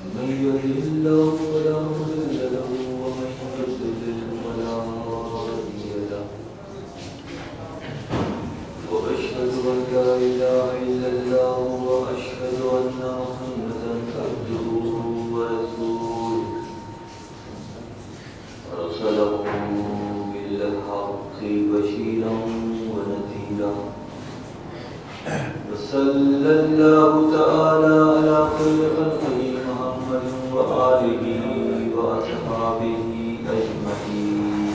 من يهده الله فلا مضل له ومن يضلل فلا هادي له وأشهد أن لا إله إلا الله وأشهد أن محمدا عبده ورسوله أرسله بالحق بشيرا ونذيرا وصلى الله تعالى على خير خلقه محمد وآله وأصحابه أجمعين.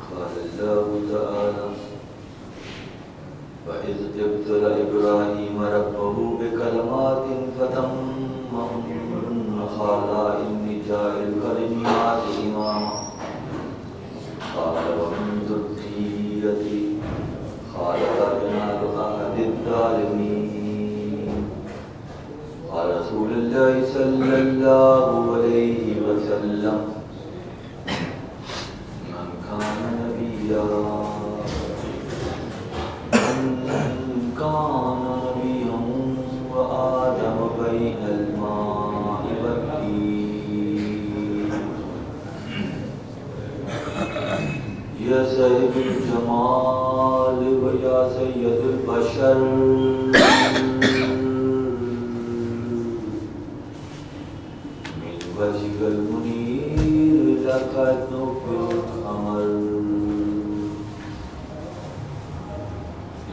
قال الله تعالى: وإذ ابتلى إبراهيم ربه بكلمات فتمهن قال إني جاعلك للناس إماما قال ومن ذريتي قال لا ينال أحد الظالمين. قال رسول الله صلى الله عليه وسلم: من كان نبيا وآدم بين الماء والطين. يا سيد الجمال ويا سيد البشر من وجهك المنير لقد نفر القمر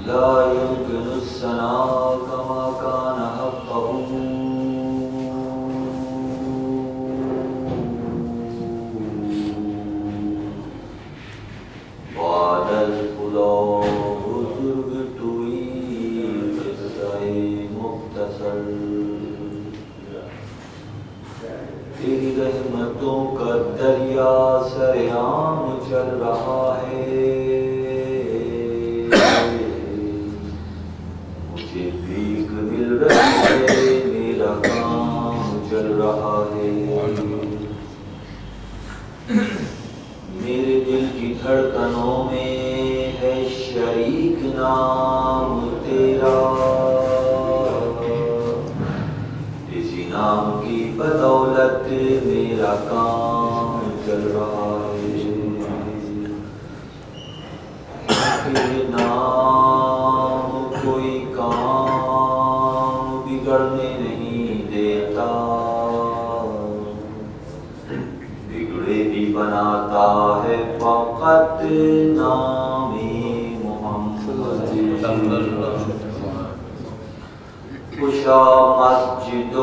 لا يمكن الثناء كما كان حقه بعد الخدا بزرگ توئی قصہ مختصر. تیری رحمتوں کا دریا سریام چل رہا ہے، مجھے بھیک مل رہی ہے، میرا کام چل رہا ہے. میرے دل کی دھڑکنوں میں ہے شریک نام تیرا، اسی نام کی بدولت میرا کام چل رہا ہے. تیرے نام کوئی کام بگڑنے نہیں دیتا، بگڑے بھی بناتا ہے فقط نام محمد. خوشا مسجد و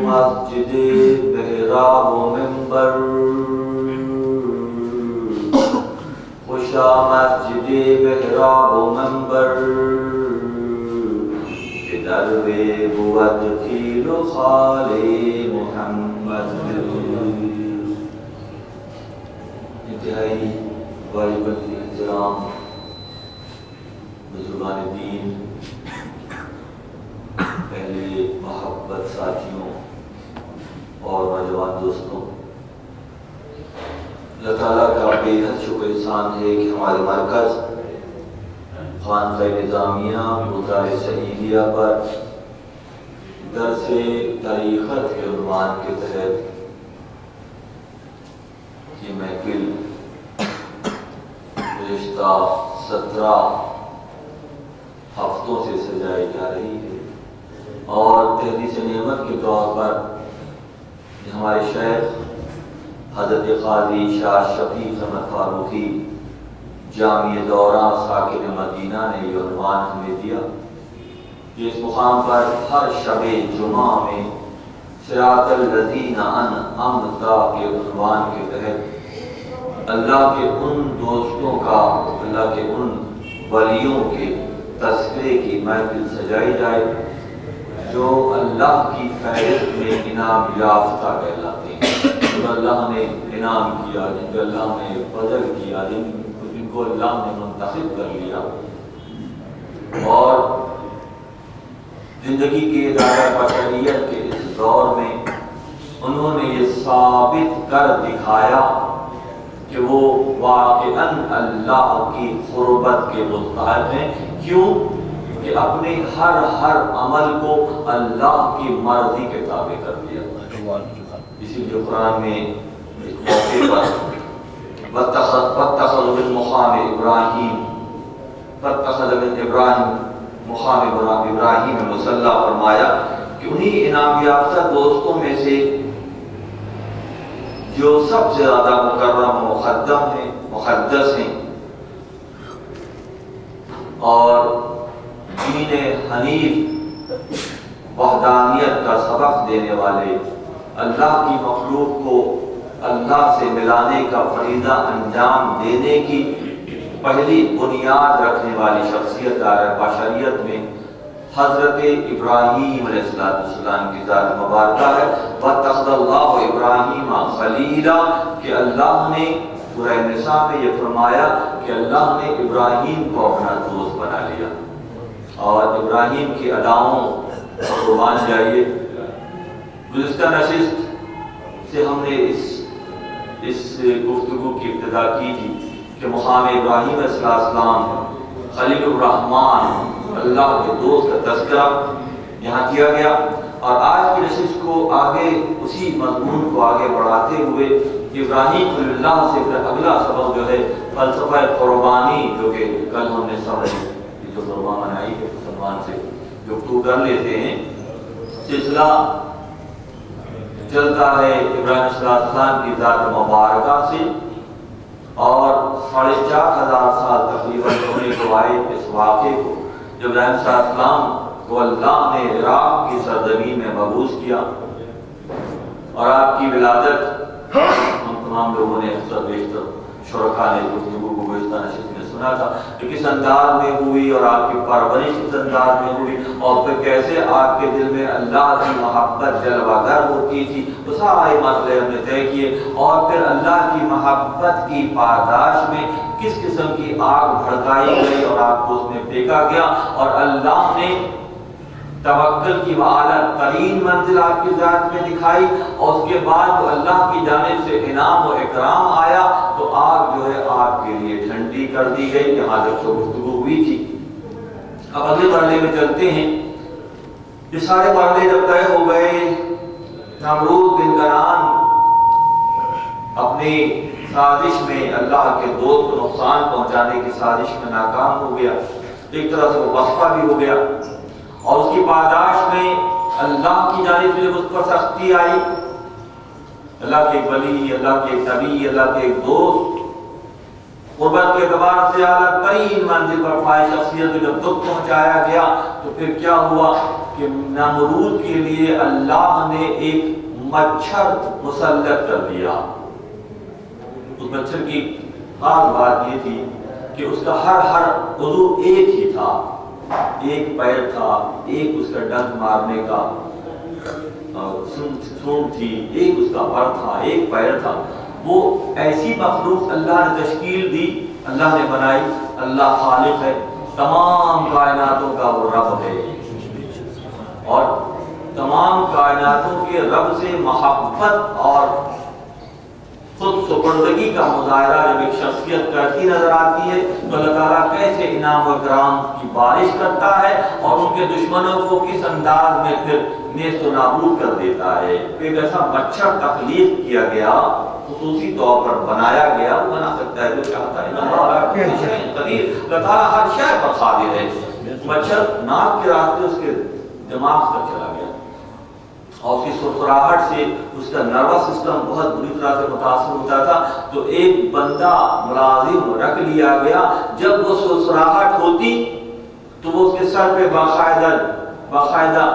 مسجد محراب و منبر، خوشا مسجد محراب و منبر کہ دروے بود خیل و خال محمد. انتہائی واجب احترام بزرگان دین، اہل محبت ساتھیوں اور نوجوان دوستوں، اللہ تعالیٰ کا بے حد شکر احسان ہے کہ ہمارے مرکز خانقاہ نظامیہ گلزار سعیدیہ پر درس تاریخت کے عنوان کے تحت یہ محفل گزشتہ 17 ہفتوں سے سجائی جا رہی ہے، اور تحدیث نعمت کے طور پر ہمارے شیخ حضرت قاضی شاہ شفیق احمد فاروقی جامع دورہ ساکن مدینہ نے یہ عنوان ہمیں دیا کہ اس مقام پر ہر شب جمعہ میں صراط الذین انعمت کے عنوان کے تحت اللہ کے ان دوستوں کا، اللہ کے ان ولیوں کے تذکرے کی محفل سجائی جائے جو اللہ کی فہرست میں انعام یافتہ کہلاتے ہیں، جو اللہ نے انعام کیا، جن کو اللہ نے فضل کیا، جن کو اللہ نے منتخب کر لیا، اور زندگی کے دائرہ بشریت کے اس دور میں انہوں نے یہ ثابت کر دکھایا کہ وہ واقعاً اللہ کی قربت کے مستحق ہیں. کیوں؟ کہ اپنے ہر عمل کو اللہ کی مرضی کے تابع کر دیا۔ اسی لیے قرآن میں اس موقع پر واتخذ من مقام ابراہیم مقام ابراہیم مصلی فرمایا کہ انہی انعام یافتہ دوستوں میں سے جو سب سے زیادہ مکرم مقدم ہیں، مقدس ہیں اور دین حنیف وحدانیت کا سبق دینے والے، اللہ کی مخلوق کو اللہ سے ملانے کا فریضہ انجام دینے کی پہلی بنیاد رکھنے والی شخصیت بشریت میں حضرت ابراہیم علیہ السلام کی ذات مبارکہ ہے۔ وَاتَّخَذَ اللَّهُ إِبْرَاهِيمَ خَلِيلًا کہ اللہ نے سورہ نساء میں یہ فرمایا کہ اللہ نے ابراہیم کو اپنا دوست بنا لیا۔ اور ابراہیم کی اداؤں قربان جائیے، گزشتہ نشست سے ہم نے اس گفتگو کی ابتدا کی تھی کہ مقام ابراہیم علیہ السلام خلیل الرحمن اللہ کے دوست کا تذکرہ یہاں کیا گیا، اور آج کی نشست کو آگے اسی مضمون کو آگے بڑھاتے ہوئے ابراہیم خلیل اللہ سے پھر اگلا سبق جو ہے فلسفہ قربانی، جو کہ کل ہم نے جو قربان منائی ہے مسلمان سے گفتگو کر لیتے ہیں، سلسلہ چلتا ہے ابراہیم علیہ السلام کی ذات مبارکہ سے، اور 4,500 سال تقریباً ہونے کو آئے اس واقعے کو جب ابراہیم علیہ السلام کو اللہ نے عراق کی سرزمین میں مبعوث کیا، اور آپ کی ولادت ہم تمام لوگوں نے اکثر بیشتر شرکاء نے گفتگو کو گزشتہ نشست میں سنا تھا کہ کس انداز میں ہوئی اور آپ کی پرورش کس انداز میں ہوئی، اور پھر کیسے آپ کے دل میں اللہ کی محبت جلوہ گر ہوتی تھی، وہ سارے مسئلے ہم نے طے کیے، اور پھر اللہ کی محبت کی پاداش میں کس قسم کی آگ بھڑکائی گئی اور آپ کو اس میں پھینکا گیا، اور اللہ نے توکل کی اعلیٰ ترین منزل آپ کی ذات میں دکھائی، اور اس کے بعد وہ اللہ کی جانب سے انعام و اکرام آیا تو آگ جو ہے آپ کے لیے ٹھنڈی کر دی گئی، جہاں تک تو گفتگو ہوئی تھی۔ اب اگلے مرحلے میں چلتے ہیں۔ یہ سارے مرحلے جب طے ہو گئے، نمرود بن کنعان اپنی سازش میں اللہ کے دوست کو نقصان پہنچانے کی سازش میں ناکام ہو گیا، ایک طرح سے وہ وصفہ بھی ہو گیا، اور اس کی پاداش میں اللہ کی جانب سے اس پر سختی آئی۔ اللہ کے ایک ولی، اللہ کے ایک نبی، اللہ کے ایک دوست، قربت کے اعتبار سے اعلیٰ ترین منزل پر فائز شخصیت کو جب دکھ پہنچایا گیا تو پھر کیا ہوا کہ نمرود کے لیے اللہ نے ایک مچھر مسلط کر دیا۔ اس مچھر کی خاص بات یہ تھی کہ اس کا ہر عضو ایک ہی تھا، ایک پیر تھا، ایک اس کا ڈنک مارنے کا سونڈ تھی، ایک اس کا پر تھا، ایک پیر تھا۔ وہ ایسی مخلوق اللہ نے تشکیل دی، اللہ نے بنائی۔ اللہ خالق ہے، تمام کائناتوں کا وہ رب ہے، اور تمام کائناتوں کے رب سے محبت اور خود سپردگی کا مظاہرہ جب ایک شخصیت کرتی نظر آتی ہے تو اللہ تعالیٰ کیسے انعام و اکرام کی بارش کرتا ہے اور ان کے دشمنوں کو کس انداز میں پھر نیست و نابود کر دیتا ہے۔ ایک ایسا مچھر تخلیق کیا گیا، خصوصی طور پر بنایا گیا، وہ بنا سکتا ہے جو چاہتا ہے، اللہ تعالیٰ ہر شے پر قادر ہے۔ مچھر ناک کے راستے اس کے دماغ تک چلا گیا، اور اس کی سرسراہٹ سے اس کا نروس سسٹم بہت بری طرح سے متاثر ہوتا تھا، تو ایک بندہ ملازم رکھ لیا گیا، جب وہ سرسراہٹ ہوتی تو وہ اس کے سر پہ باقاعدہ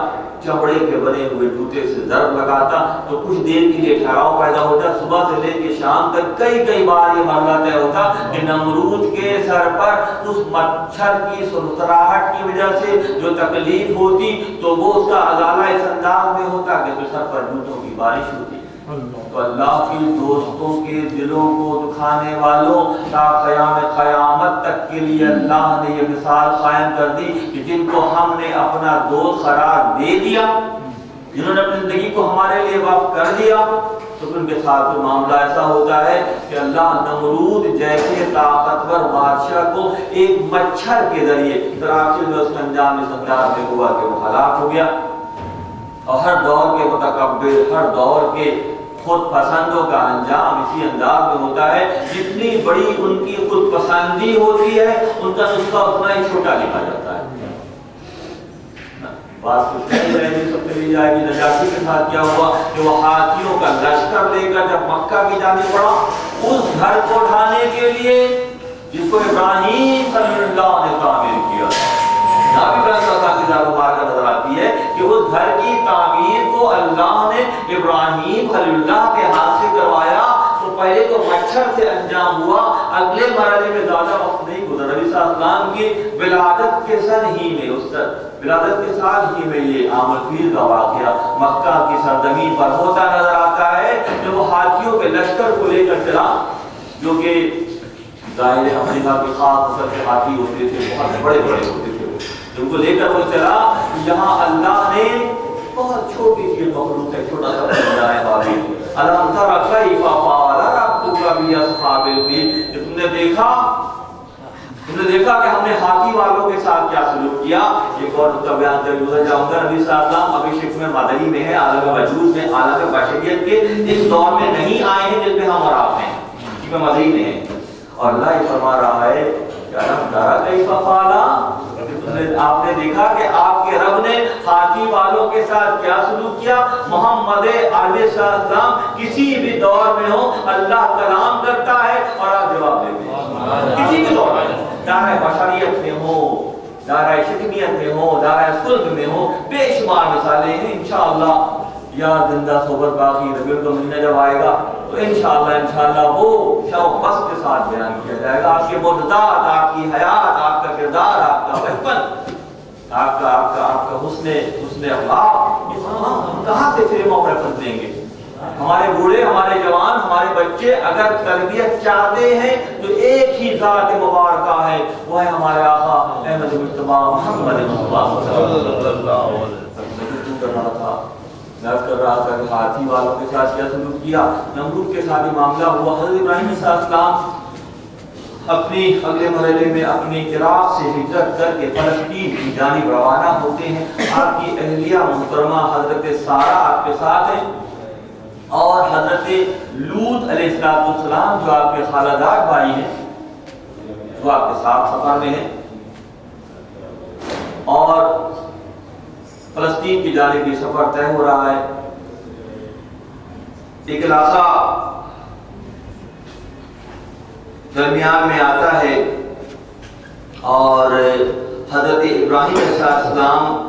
چمڑے کے بنے ہوئے جوتے سے ضرب لگاتا تو کچھ دیر کے لیے ٹھہراؤ پیدا ہوتا۔ صبح سے لے کے شام تک کئی بار یہ مرحلہ طے ہوتا کہ نمرود کے سر پر اس مچھر کی سرسراہٹ کی وجہ سے جو تکلیف ہوتی تو وہ اس کا ازالہ اس انداز میں ہوتا کہ اس کے سر پر جوتوں کی بارش ہوتی۔ تو اللہ کی دوستوں کے دلوں کو دکھانے والوں تا قیامت تک کے لیے اللہ نے یہ مثال قائم کر دی کہ جن کو ہم نے اپنا دوست قرار دے دیا، جنہوں نے اپنی زندگی کو ہمارے لیے وقف کر دیا، تو ان کے ساتھ تو معاملہ ایسا ہوتا ہے کہ اللہ نمرود جیسے طاقتور بادشاہ کو ایک مچھر کے ذریعے آخر میں اس کا انجام اس انداز میں ہوا کہ وہ ہلاک ہو گیا۔ اور ہر دور کے متکبر، ہر دور کے خود پسندوں کا انجام اسی انداز میں ہوتا ہے، جتنی بڑی ان کی خود پسندی ہوتی ہے ان کا نسخہ اتنا ہی چھوٹا لکھا جاتا ہے۔ بات کچھ نہیں رہے گی، سب چلی جائے گی۔ نجاشی کے ساتھ کیا ہوا کہ وہ ہاتھیوں کا لشکر لے کر جب مکہ کی جانب بڑھا، اس گھر کو ڈھانے کے لیے جس کو ابراہیم صلی اللہ نے تعمیر کیا، یہاں بھی مبارکہ نظر آتی ہے کہ اس گھر کی تعمیر کو اللہ نے ابراہیم خلیل اللہ کے ہاتھ سے کروایا۔ تو پہلے تو مچھر سے انجام ہوا، اگلے مرحلے میں زیادہ وقت نہیں گزرا، نبی صلی اللہ علیہ وسلم کی ولادت کے سن ہی میں، اس ولادت کے سال ہی میں یہ عام الفیل کا واقعہ مکہ کی سرزمین پر ہوتا نظر آتا ہے، جب وہ ہاتھیوں کے لشکر کو لے کر چلا، جو کہ ظاہر افریقہ کے خاص نسل کے ہاتھی ہوتے تھے، بہت بڑے بڑے ہوتے تھے، جن کو لے کر وہ چلا، یہاں اللہ نے بہت چھوٹی سی مخلوق ہے، چھوٹا سا بندہ ہے حابیل، الم تر کیف فعل ربک باصحاب الفیل، کہ تم نے دیکھا کہ ہم نے ہاتھی والوں کے ساتھ کیا سلوک کیا۔ ایک اور نقطہ بیان کر گزر جاؤں گا۔ نبی صلی اللہ علیہ وسلم ابھی شکم مدنی میں ہے، عالم وجود میں، عالم بشریت کے اس دور میں نہیں آئے ہیں جس میں ہم اور آپ ہیں، شکم مدنی میں ہیں، اور اللہ یہ فرما رہا ہے کہ الم تر کیف فعل، آپ نے دیکھا کہ آپ کے رب نے ہاتھی والوں کے ساتھ کیا سلوک کیا۔ محمد علیہ السلام کسی بھی دور میں ہو، اللہ کلام کرتا ہے اور آپ جواب دیتے ہیں، کسی بھی دور میں، دارہ بشریت میں ہو، دارہ شکمیت میں ہو، دارہ صلح میں ہو، بے شمار مثالیں ہیں۔ انشاءاللہ یا زندہ صحبت باقی ربیع کا مہینہ جب آئے گا تو انشاءاللہ وہ شوق بس کے ساتھ بیان کیا جائے گا، آپ کے معجزات، آپ کی حیات، آپ کا کردار، آپ کا بچپن، آپ کا حسن اخلاق، ہم کہاں سے فریم آف ریفرنس دیں گے؟ ہمارے بوڑھے، ہمارے جوان، ہمارے بچے اگر تربیت چاہتے ہیں تو ایک ہی ذات مبارکہ ہے، وہ ہے ہمارے آقا احمد مجتبیٰ محمد مصطفیٰ صلی اللہ علیہ وسلم۔ میں کر رہا تھا کہ ہاتھی والوں کے ساتھ کیا سلوک کیا، نمرود کے ساتھ معاملہ ہوا۔ حضرت ابراہیم علیہ السلام اپنی اگلے مرحلے میں اپنی عراق سے ہجرت کر کے فلسطین کی جانب روانہ ہوتے ہیں۔ آپ کی اہلیہ محترمہ حضرت سارہ آپ کے ساتھ ہیں، اور حضرت لوط علیہ السلام جو آپ کے خالہ دار بھائی ہیں وہ آپ کے ساتھ سفر میں ہیں، اور فلسطین کی جانب یہ سفر طے ہو رہا ہے۔ ایک علاقہ درمیان میں آتا ہے، اور حضرت ابراہیم علیہ السلام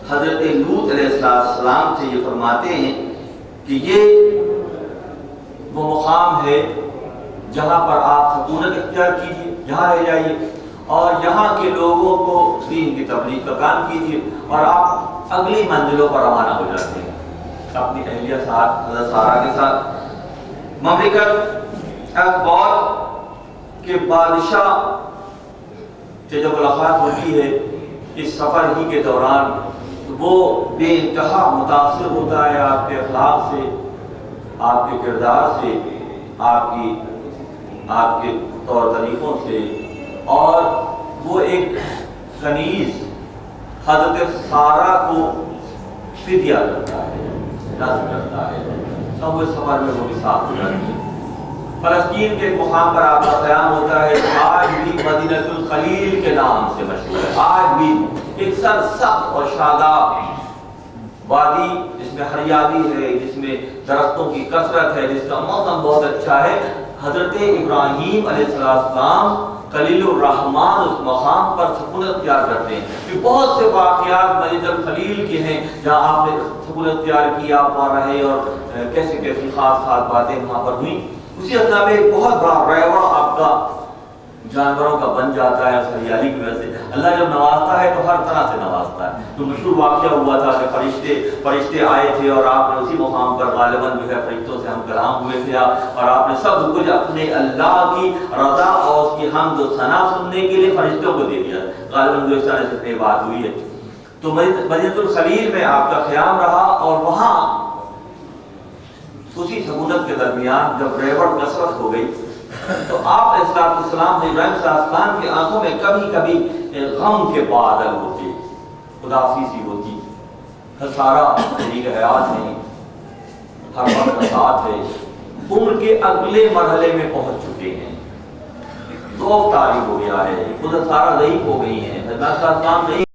حضرت لوط علیہ السلام سے یہ فرماتے ہیں کہ یہ وہ مقام ہے جہاں پر آپ سکونت اختیار کیجیے، یہاں رہ جائیے، اور یہاں کے لوگوں کو دین کی تبلیغ کا کام کیجیے، اور آپ اگلی منزلوں پر روانہ ہو جاتے ہیں اپنی اہلیہ ساتھ، حضرت سارہ کے ساتھ۔ مملکت اکبر کے بادشاہ سے جب ملاقات ہوتی ہے اس سفر ہی کے دوران، وہ بے انتہا متاثر ہوتا ہے آپ کے اخلاق سے، آپ کے کردار سے، آپ کے طور طریقوں سے، اور وہ ایک کنیز حضرت سارہ کو فدیہ کرتا ہے، نذر کرتا ہے، تب وہ سفر میں وہ بھی ساتھ ہو جاتی ہے۔ فلسطین کے مقام پر آپ کا قیام ہوتا ہے، آج بھی مدینہ الخلیل کے نام سے مشہور ہے، آج بھی ایک سرسبز اور شاداب وادی جس میں ہریالی ہے، جس میں درختوں کی کثرت ہے، جس کا موسم بہت اچھا ہے۔ حضرت ابراہیم علیہ السلام خلیل الرحمن اس مقام پر سکونت اختیار کرتے ہیں، کہ بہت سے واقعات مدینہ الخلیل کے ہیں جہاں آپ نے سکونت اختیار کیا، آپ وہاں رہے، اور کیسی خاص باتیں وہاں پر ہوئی۔ اسی اثنا میں ایک بہت بڑا ریوڑ آپ کا جانوروں کا بن جاتا ہے اس ہریالی کی وجہ سے۔ اللہ جب نوازتا ہے تو ہر طرح سے نوازتا ہے۔ تو مشہور واقعہ ہوا تھا کہ فرشتے آئے تھے، اور آپ نے اسی مقام پر غالباً جو ہے فرشتوں سے ہم کلام ہوئے تھے، اور آپ نے سب کچھ اپنے اللہ کی رضا اور اس کی حمد و ثنا سننے کے لیے فرشتوں کو دے دیا، غالباً جو اس طرح سے بات ہوئی ہے۔ تو مدینہ الخلیل میں آپ کا قیام رہا، اور وہاں اسی سکونت کے درمیان جب ریوڑ کثرت ہو گئی تو آپ علیہ السلام نے ابراہیم صلی اللہ علیہ وسلم کی آنکھوں میں کبھی کبھی غم کے بادل ہوتے، اداسی سی ہوتی، خسارہ شریک حیات نہیں، ہر وقت ساتھ ہے، عمر کے اگلے مرحلے میں پہنچ چکے ہیں، ضعف طاری ہو گیا ہے، خود سارا ضعیف ہو گئی ہیں، حضرت صلی اللہ علیہ وسلم نہیں